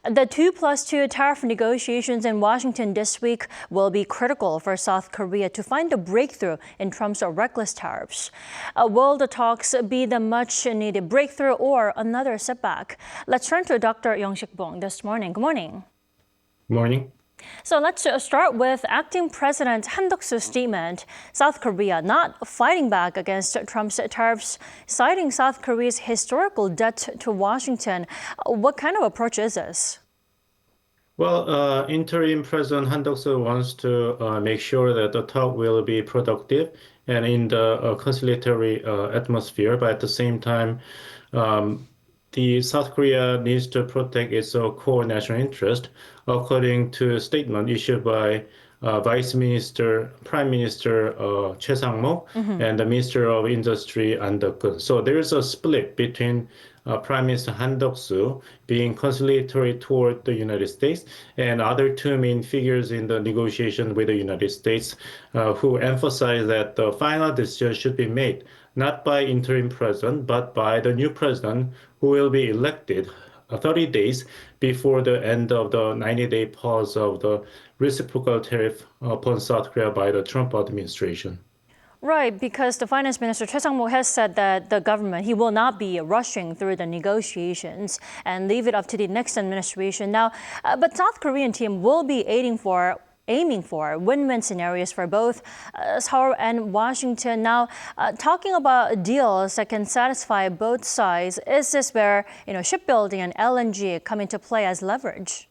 The 2+2 tariff negotiations in Washington this week will be critical for South Korea to find a breakthrough in Trump's reckless tariffs. Will the talks be the much-needed breakthrough or another setback? Let's turn to Dr. Younbshik Bong this morning. Good morning. Good morning. So let's start with acting President Han Duck-soo's statement. South Korea not fighting back against Trump's tariffs, citing South Korea's historical debt to Washington. What kind of approach is this? Well, interim President Han Duck-soo wants to make sure that the talk will be productive and in the conciliatory atmosphere, but at the same time, the South Korea needs to protect its core national interest, according to a statement issued by Prime Minister Choi Sang-mok and the Minister of Industry An Duck-kun. So there is a split between Prime Minister Han Duck-soo being conciliatory toward the United States and other two main figures in the negotiation with the United States who emphasize that the final decision should be made not by interim president, but by the new president who will be elected 30 days before the end of the 90-day pause of the reciprocal tariff upon South Korea by the Trump administration. Right, because the Finance Minister Choi Sang-mok has said that the government, he will not be rushing through the negotiations and leave it up to the next administration. Now, but South Korean team will be aiming for win-win scenarios for both Seoul and Washington. Now, talking about deals that can satisfy both sides, is this where shipbuilding and LNG come into play as leverage?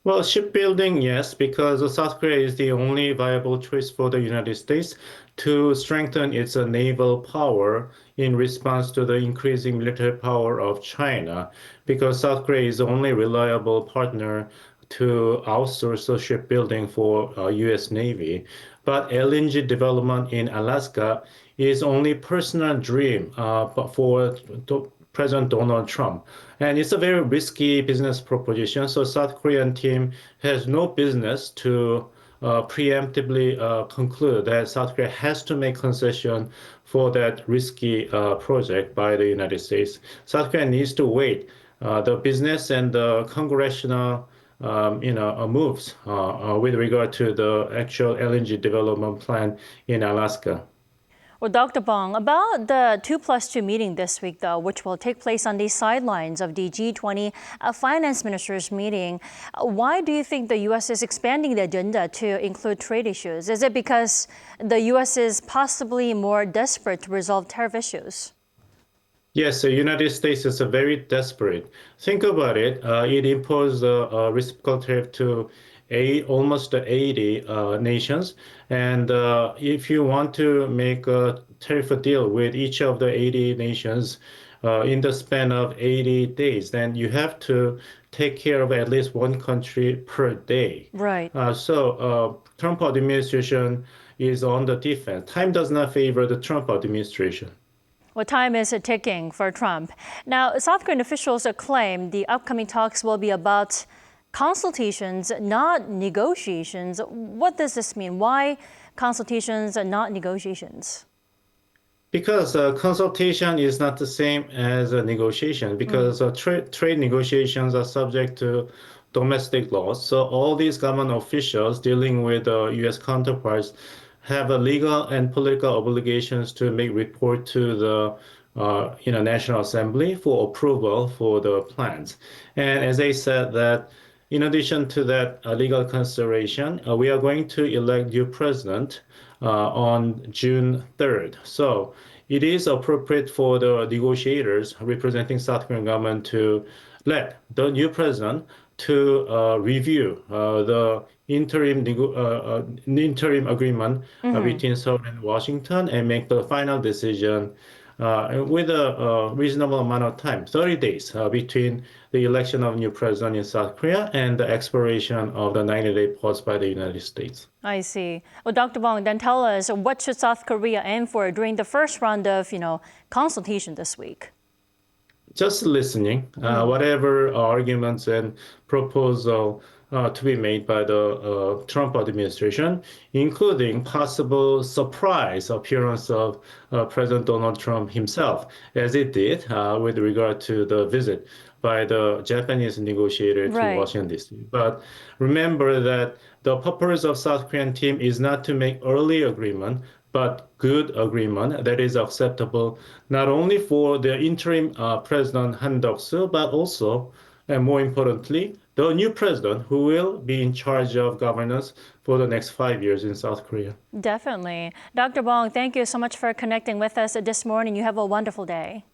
Well, shipbuilding, yes, because South Korea is the only viable choice for the United States to strengthen its naval power in response to the increasing military power of China, because South Korea is the only reliable partner to outsource the shipbuilding for U.S. Navy. But LNG development in Alaska is only personal dream for President Donald Trump. And it's a very risky business proposition. So South Korean team has no business to preemptively conclude that South Korea has to make concession for that risky project by the United States. South Korea needs to wait. The business and the congressional moves with regard to the actual LNG development plan in Alaska. Well, Dr. Bong, about the 2+2 meeting this week, though, which will take place on the sidelines of the G20 finance ministers meeting, why do you think the U.S. is expanding the agenda to include trade issues? Is it because the U.S. is possibly more desperate to resolve tariff issues? Yes, the United States is very desperate. Think about it. It imposed a reciprocal tariff to almost 80 nations. And if you want to make a tariff deal with each of the 80 nations in the span of 80 days, then you have to take care of at least one country per day. Right. So Trump administration is on the defense. Time does not favor the Trump administration. Well, time is ticking for Trump. Now, South Korean officials claim the upcoming talks will be about consultations, not negotiations. What does this mean? Why consultations and not negotiations? Because consultation is not the same as a negotiation, because trade negotiations are subject to domestic laws. So all these government officials dealing with U.S. counterparts have a legal and political obligations to make report to the National Assembly for approval for the plans. And as I said, that in addition to that legal consideration, we are going to elect new president on June 3rd. So it is appropriate for the negotiators representing South Korean government to let the new president to review the interim agreement between Seoul and Washington and make the final decision with a reasonable amount of time, 30 days between the election of new president in South Korea and the expiration of the 90-day pause by the United States. I see. Well, Dr. Bong, then tell us, what should South Korea aim for during the first round of, consultation this week? Just listening, whatever arguments and proposal to be made by the Trump administration, including possible surprise appearance of President Donald Trump himself, as it did with regard to the visit by the Japanese negotiator to Right. Washington, D.C. But remember that the purpose of South Korean team is not to make early agreement, but good agreement that is acceptable not only for the interim President Han Duck-soo, but also, and more importantly, the new president who will be in charge of governance for the next 5 years in South Korea. Definitely. Dr. Bong, thank you so much for connecting with us this morning. You have a wonderful day.